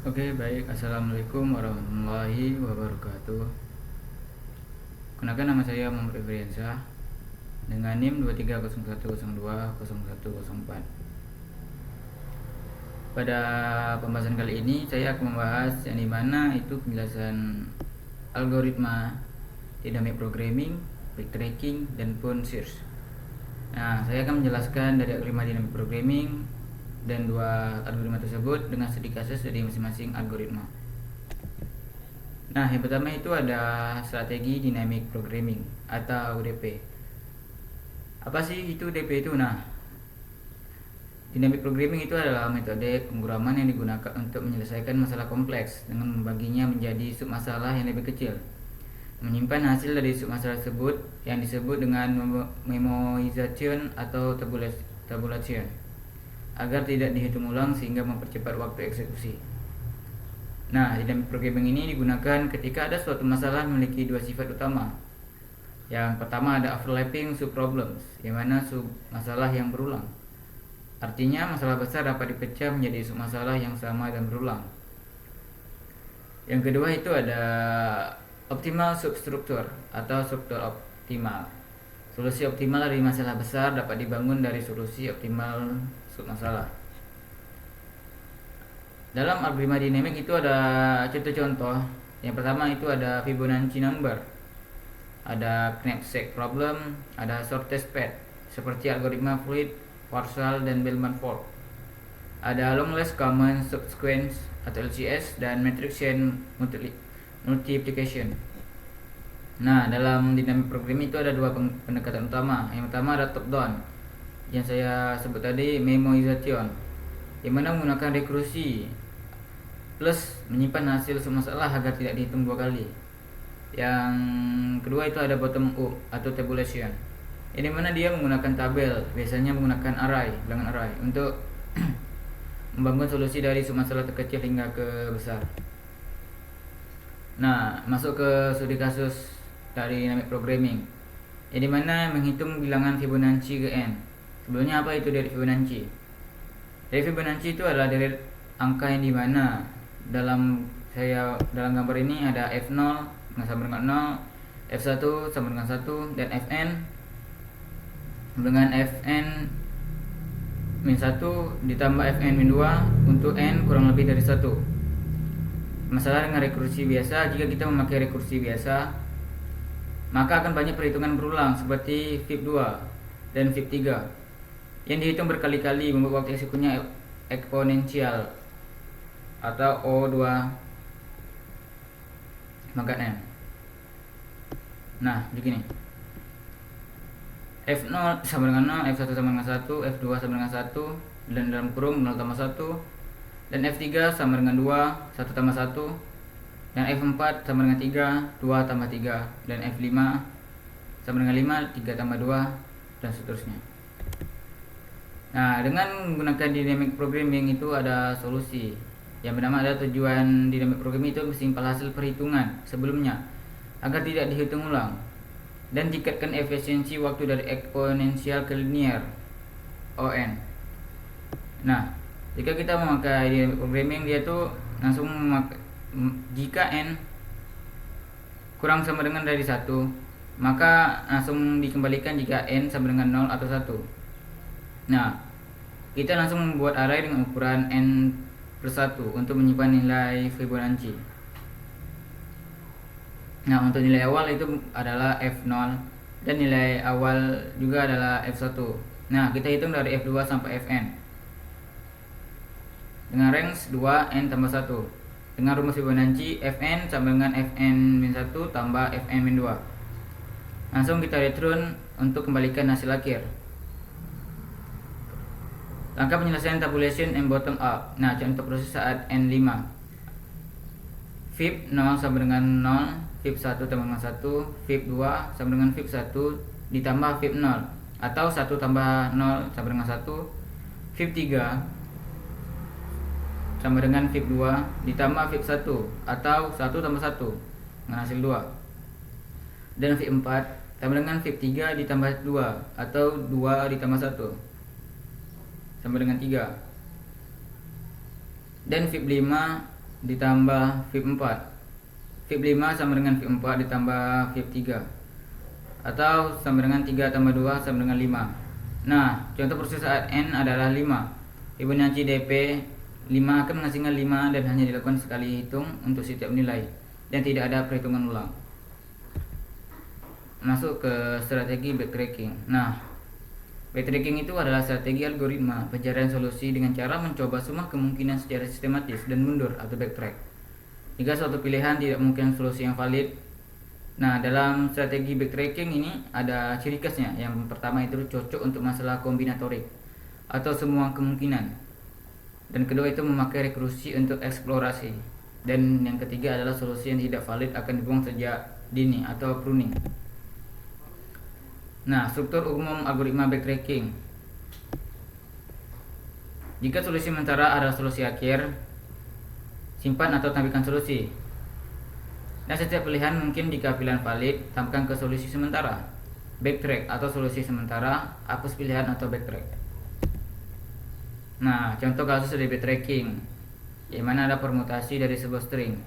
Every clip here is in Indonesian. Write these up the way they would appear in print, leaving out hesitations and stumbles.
Oke, baik. Assalamualaikum warahmatullahi wabarakatuh. Kenalkan, nama saya Muhammad Ibriansyah dengan NIM 2301020104. Pada pembahasan kali ini saya akan membahas yang dimana itu penjelasan algoritma dynamic programming, backtracking, dan pun search. Nah, saya akan menjelaskan dari algoritma dynamic programming dan dua algoritma tersebut dengan sedikit kasus dari masing-masing algoritma. Nah, yang pertama itu ada strategi dynamic programming atau DP. Apa sih itu DP itu? Nah, dynamic programming itu adalah metode pemrograman yang digunakan untuk menyelesaikan masalah kompleks dengan membaginya menjadi submasalah yang lebih kecil. Menyimpan hasil dari submasalah tersebut yang disebut dengan memoization atau tabulation agar tidak dihitung ulang sehingga mempercepat waktu eksekusi. Nah, dynamic programming ini digunakan ketika ada suatu masalah memiliki dua sifat utama. Yang pertama ada overlapping subproblems, yang mana submasalah yang berulang. Artinya masalah besar dapat dipecah menjadi submasalah yang sama dan berulang. Yang kedua itu ada optimal substruktur atau struktur optimal. Solusi optimal dari masalah besar dapat dibangun dari solusi optimal submasalah. Dalam algoritma dinamik itu ada contoh-contoh. Yang pertama itu ada Fibonacci number, ada knapsack problem, ada shortest path seperti algoritma Fluid, Warshall, dan Bellman-Ford. Ada long least common subsequence atau LCS dan matrix chain multiplication. Nah, dalam dynamic programming itu ada dua pendekatan utama. Yang pertama ada top down, yang saya sebut tadi memoization, yang mana menggunakan rekursi plus menyimpan hasil submasalah agar tidak dihitung dua kali. Yang kedua itu ada bottom up atau tabulation, ini mana dia menggunakan tabel, biasanya menggunakan bilangan array untuk membangun solusi dari submasalah terkecil hingga ke besar. Nah, masuk ke studi kasus dari dynamic programming, yang dimana menghitung bilangan Fibonacci ke n. Sebelumnya apa itu dari Fibonacci? Dari Fibonacci itu adalah dari angka yang dimana dalam gambar ini ada f0 sama dengan 0, f1 sama dengan 1, dan fn dengan fn min 1 ditambah fn min 2 untuk n kurang lebih dari 1. Masalah dengan rekursi biasa, jika kita memakai rekursi biasa, maka akan banyak perhitungan berulang seperti fib 2 dan fib 3 yang dihitung berkali-kali membuat waktu eksekusinya eksponensial atau O2 pangkat n. Nah, begini. F0 sama dengan 0, F1 sama dengan 1, F2 sama dengan 1, dan dalam kurung 0 tambah 1, dan F3 sama dengan 2, 1 tambah 1, dan F4 sama dengan 3, 2 tambah 3, dan F5 sama dengan 5, 3 tambah 2, dan seterusnya. Nah, dengan menggunakan dynamic programming itu ada solusi. Yang pertama adalah tujuan dynamic programming itu menyimpang hasil perhitungan sebelumnya agar tidak dihitung ulang, dan tingkatkan efisiensi waktu dari eksponensial ke linear ON. Nah, jika kita memakai dynamic programming, dia tuh langsung jika n kurang sama dengan dari 1, maka langsung dikembalikan jika n sama dengan 0 atau 1. Nah, kita langsung membuat array dengan ukuran n per 1 untuk menyimpan nilai Fibonacci. Nah, untuk nilai awal itu adalah f0 dan nilai awal juga adalah f1. Nah, kita hitung dari f2 sampai fn dengan range 2 n tambah 1 dengan rumus Fibonacci fn sama dengan fn-1 tambah fn-2. Langsung kita return untuk kembalikan hasil akhir. Langkah penyelesaian tabulation and bottom up. Nah, contoh proses saat n5. Fib 0 sama dengan 0, Fib 1 tambah dengan 1, Fib 2 sama dengan Fib 1 ditambah Fib 0, atau 1 tambah 0 sama dengan 1, Fib 3 sama dengan Fib 2 ditambah Fib 1, atau 1 tambah 1 dengan hasil 2, dan Fib 4 sama dengan Fib 3 ditambah 2, atau 2 ditambah 1 sama dengan 3, dan Fib 5 ditambah VIP 4, VIP 5 sama dengan VIP 4 ditambah VIP 3, atau sama dengan 3 tambah 2 sama dengan 5. Nah, contoh proses saat N adalah 5. Fibonacci DP 5 akan menghasilkan 5 dan hanya dilakukan sekali hitung untuk setiap nilai dan tidak ada perhitungan ulang. Masuk ke strategi backtracking. Nah, backtracking itu adalah strategi algoritma pencarian solusi dengan cara mencoba semua kemungkinan secara sistematis dan mundur atau backtrack. Jika suatu pilihan tidak mungkin solusi yang valid. Nah, dalam strategi backtracking ini ada ciri khasnya. Yang pertama itu cocok untuk masalah kombinatorik atau semua kemungkinan. Dan kedua itu memakai rekursi untuk eksplorasi. Dan yang ketiga adalah solusi yang tidak valid akan dibuang sejak dini atau pruning. Nah, struktur umum algoritma backtracking. Jika solusi sementara adalah solusi akhir, simpan atau tampilkan solusi. Dan setiap pilihan mungkin jika pilihan valid, tambahkan ke solusi sementara. Backtrack atau solusi sementara, hapus pilihan atau backtrack. Nah, contoh kasus dari backtracking, yang mana ada permutasi dari sebuah string.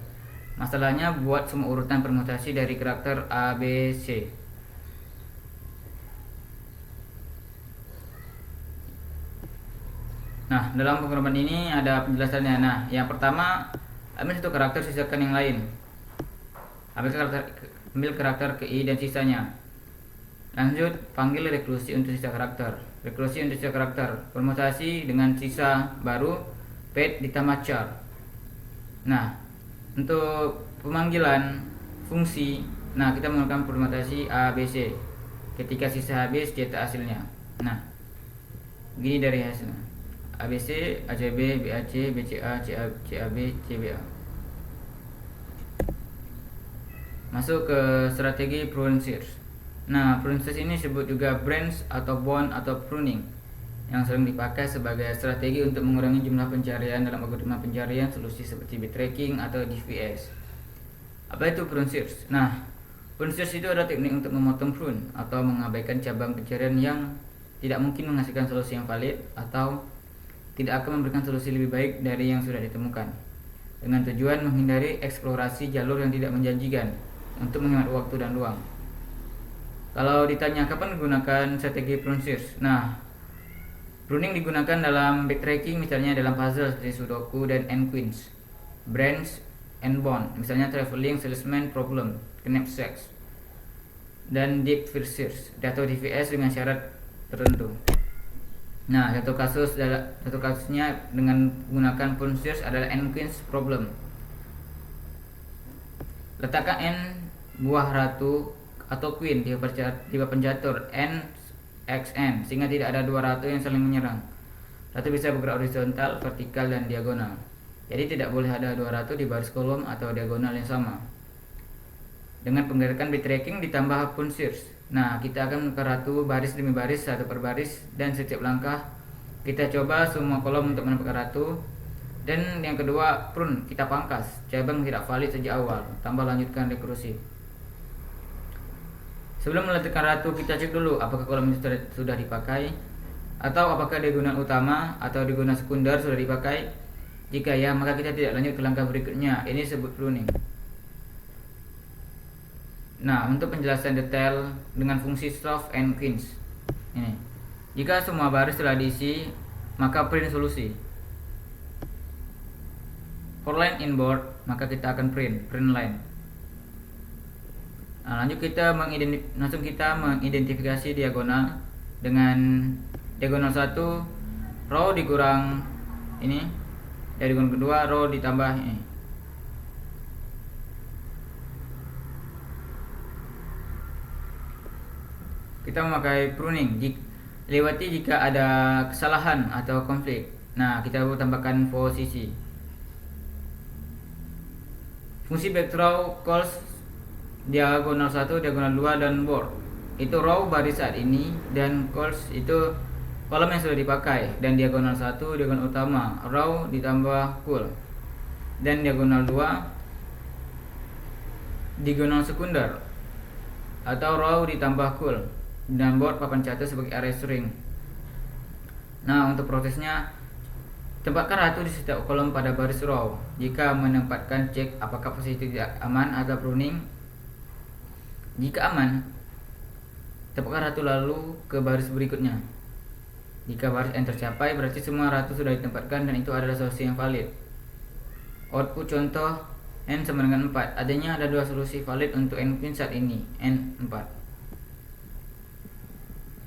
Masalahnya buat semua urutan permutasi dari karakter A, B, C. Nah, dalam pemrograman ini ada penjelasannya. Nah, yang pertama, ambil satu karakter, sisakan yang lain. Ambil karakter ke I dan sisanya. Lanjut, panggil rekursi untuk sisa karakter. Rekursi untuk sisa karakter. Permutasi dengan sisa baru, pad ditambah char. Nah, untuk pemanggilan fungsi, nah kita menggunakan permutasi A, B, C. Ketika sisa habis, cetak hasilnya. Nah, gini dari hasilnya. ABC, ACB, BAC, BCA, CAB, CBA. Masuk ke strategi prune search. Nah, prune search ini disebut juga branch atau bond atau pruning, yang sering dipakai sebagai strategi untuk mengurangi jumlah pencarian dalam algoritma pencarian solusi seperti backtracking atau DVS. Apa itu prune search? Nah, prune search itu adalah teknik untuk memotong prune atau mengabaikan cabang pencarian yang tidak mungkin menghasilkan solusi yang valid atau tidak akan memberikan solusi lebih baik dari yang sudah ditemukan, dengan tujuan menghindari eksplorasi jalur yang tidak menjanjikan untuk menghemat waktu dan ruang. Kalau ditanya kapan menggunakan strategi prune search, nah, pruning digunakan dalam backtracking, misalnya dalam puzzle seperti Sudoku dan N-Queens, branch and bond, misalnya traveling salesman problem, knapsacks, dan deep first search atau DVS dengan syarat tertentu. Nah, satu kasusnya dengan menggunakan prune search adalah N-Queens problem. Letakkan N buah ratu atau queen di pencatur N x N sehingga tidak ada dua ratu yang saling menyerang. Ratu bisa bergerak horizontal, vertikal, dan diagonal. Jadi tidak boleh ada dua ratu di baris kolom atau diagonal yang sama. Dengan penggerakan backtracking ditambah prune search. Nah, kita akan menukar ratu baris demi baris, satu per baris, dan setiap langkah kita coba semua kolom untuk menemukan ratu. Dan yang kedua, prune, kita pangkas cabang tidak valid sejak awal, tambah lanjutkan rekursi. Sebelum meletakkan ratu, kita cek dulu apakah kolom itu sudah dipakai, atau apakah diagonal utama atau diagonal sekunder sudah dipakai. Jika ya, maka kita tidak lanjut ke langkah berikutnya. Ini disebut pruning. Nah, untuk penjelasan detail dengan fungsi Slough and Queens ini, jika semua baris telah diisi, maka print solusi. For line inboard, maka kita akan print line. Nah, lanjut kita mengidentifikasi diagonal dengan diagonal 1 row dikurang ini, diagonal kedua row ditambah ini. Kita memakai pruning lewati jika ada kesalahan atau konflik. Nah, kita tambahkan posisi. Fungsi backthrow calls diagonal 1, diagonal 2, dan board. Itu row baris saat ini, dan calls itu kolom yang sudah dipakai, dan diagonal 1 diagonal utama row ditambah cool, dan diagonal 2 diagonal sekunder atau row ditambah cool, dan board papan catur sebagai array string. Nah, untuk prosesnya Tempatkan ratu di setiap kolom pada baris row. Jika menempatkan, cek apakah posisi tidak aman atau pruning. Jika aman, tempatkan ratu lalu ke baris berikutnya. Jika baris N tercapai, berarti semua ratu sudah ditempatkan dan itu adalah solusi yang valid. Output contoh N sama dengan 4. Adanya ada dua solusi valid untuk N pin saat ini, N 4.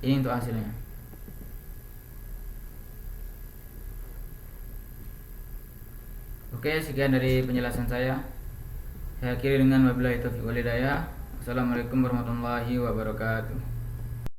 Ini untuk hasilnya. Oke, sekian dari penjelasan saya. Saya akhiri dengan wabillahi taufiq wal hidayah. Assalamualaikum warahmatullahi wabarakatuh.